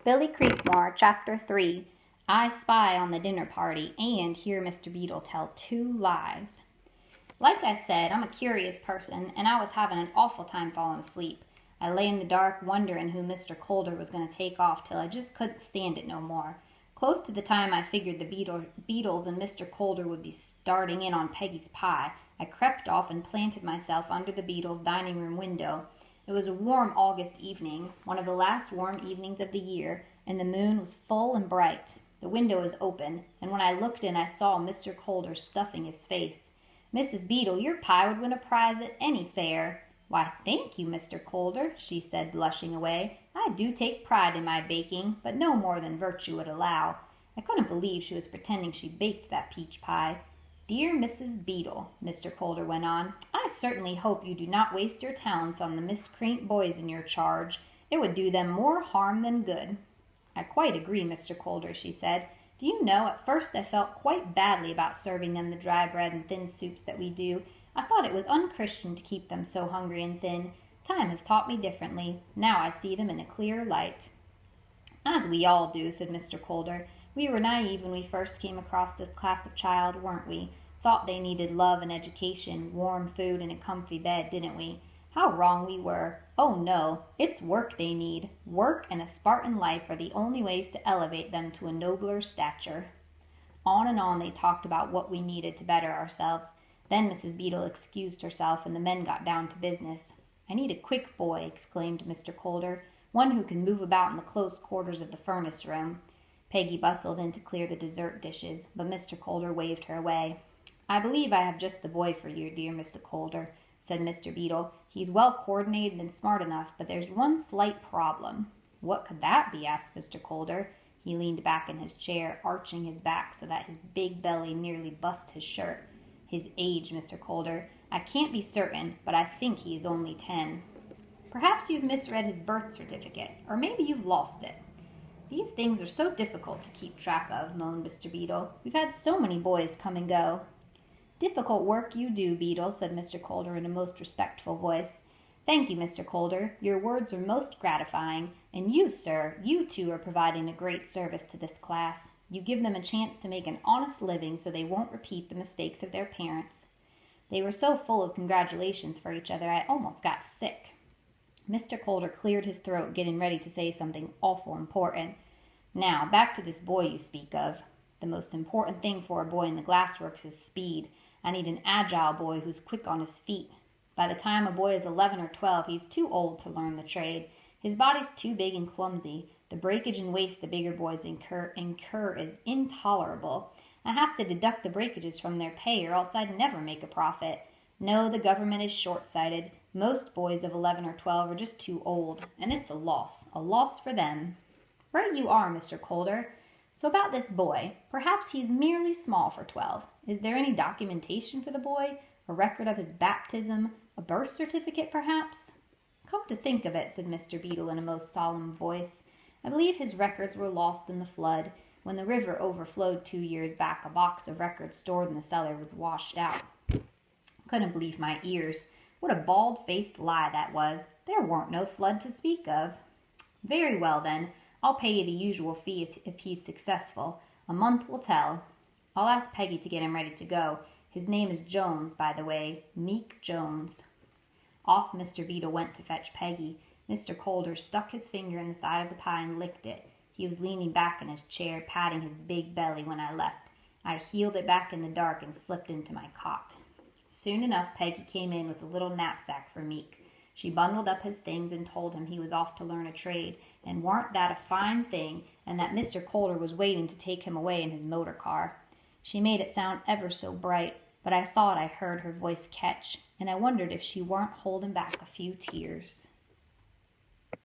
Billy Creekmore, Chapter 3. I spy on the dinner party and hear Mr. Beetle tell 2 lies. Like I said, I'm a curious person, and I was having an awful time falling asleep. I lay in the dark wondering who Mr. Colder was going to take off till I just couldn't stand it no more. Close to the time I figured the Beetles and Mr. Colder would be starting in on Peggy's pie, I crept off and planted myself under the Beetles' dining room window. It was a warm August evening, one of the last warm evenings of the year, and the moon was full and bright. The window was open, and when I looked in I saw Mr. Colder stuffing his face. "Mrs. Beetle, your pie would win a prize at any fair." "Why, thank you, Mr. Colder," she said, blushing away. "I do take pride in my baking, but no more than virtue would allow." I couldn't believe she was pretending she baked that peach pie. "Dear Mrs. Beetle," Mr. Colder went on, "I certainly hope you do not waste your talents on the miscreant boys in your charge. It would do them more harm than good." "I quite agree, Mr. Colder," she said. "Do you know, at first I felt quite badly about serving them the dry bread and thin soups that we do. I thought it was unchristian to keep them so hungry and thin. Time has taught me differently. Now I see them in a clear light." "As we all do," said Mr. Colder. "We were naive when we first came across this class of child, weren't we? Thought they needed love and education, warm food and a comfy bed, didn't we? How wrong we were. Oh no, it's work they need. Work and a Spartan life are the only ways to elevate them to a nobler stature." On and on they talked about what we needed to better ourselves. Then Mrs. Beetle excused herself and the men got down to business. "I need a quick boy," exclaimed Mr. Colder, "one who can move about in the close quarters of the furnace room." Peggy bustled in to clear the dessert dishes, but Mr. Colder waved her away. "I believe I have just the boy for you, dear Mr. Colder," said Mr. Beetle. "He's well coordinated and smart enough, but there's one slight problem." "What could that be?" asked Mr. Colder. He leaned back in his chair, arching his back so that his big belly nearly bust his shirt. "His age, Mr. Colder. I can't be certain, but I think he is only 10. "Perhaps you've misread his birth certificate, or maybe you've lost it." "These things are so difficult to keep track of," moaned Mr. Beetle. "We've had so many boys come and go." "Difficult work you do, Beetle," said Mr. Colder in a most respectful voice. "Thank you, Mr. Colder. Your words are most gratifying. And you, sir, you too are providing a great service to this class. You give them a chance to make an honest living so they won't repeat the mistakes of their parents." They were so full of congratulations for each other I almost got sick. Mr. Colder cleared his throat, getting ready to say something awful important. "Now, back to this boy you speak of. The most important thing for a boy in the glassworks is speed. I need an agile boy who's quick on his feet. By the time a boy is 11 or 12, he's too old to learn the trade. His body's too big and clumsy. The breakage and waste the bigger boys incur is intolerable. I have to deduct the breakages from their pay, or else I'd never make a profit. No, the government is short-sighted. Most boys of 11 or 12 are just too old, and it's a loss for them." "Right you are, Mr. Colder. So about this boy. Perhaps he's merely small for 12. Is there any documentation for the boy? A record of his baptism? A birth certificate, perhaps?" "Come to think of it," said Mr. Beetle in a most solemn voice, "I believe his records were lost in the flood. When the river overflowed 2 years back, a box of records stored in the cellar was washed out." Couldn't believe my ears. What a bald-faced lie that was. There weren't no flood to speak of. "Very well, then. I'll pay you the usual fee if he's successful. A month will tell. I'll ask Peggy to get him ready to go. His name is Jones, by the way. Meek Jones." Off Mr. Beetle went to fetch Peggy. Mr. Colder stuck his finger in the side of the pie and licked it. He was leaning back in his chair, patting his big belly when I left. I heeled it back in the dark and slipped into my cot. Soon enough Peggy came in with a little knapsack for Meek. She bundled up his things and told him he was off to learn a trade, and warn't that a fine thing, and that Mr. Colder was waiting to take him away in his motor car. She made it sound ever so bright, but I thought I heard her voice catch, and I wondered if she weren't holding back a few tears.